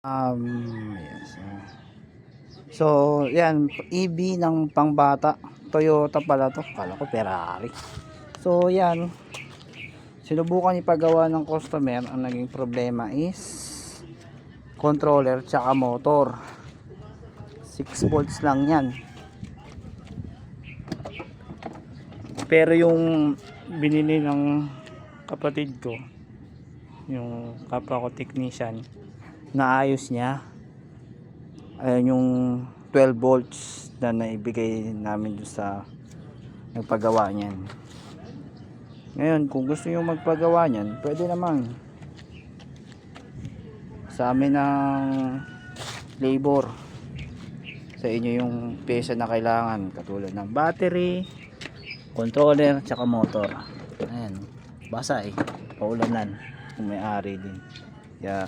Yes. So, yan, EV ng pangbata. Toyota pala to. Kala ko Ferrari. So, yan. Sinubukan ipagawa ng customer. Ang naging problema is controller tsaka motor. 6 volts lang yan. Pero yung binili ng kapatid ko, yung kapwa ko technician, naayos niya. Ayun yung 12 volts na naibigay namin doon sa nagpagawa niyan. Ngayon, kung gusto nyo magpagawa niyan, pwede naman. Sa amin ng labor. Sa inyo yung pyesa na kailangan, katulad ng battery, controller, tsaka motor. Ayan, basa eh, paulanan kung may ari din. Kaya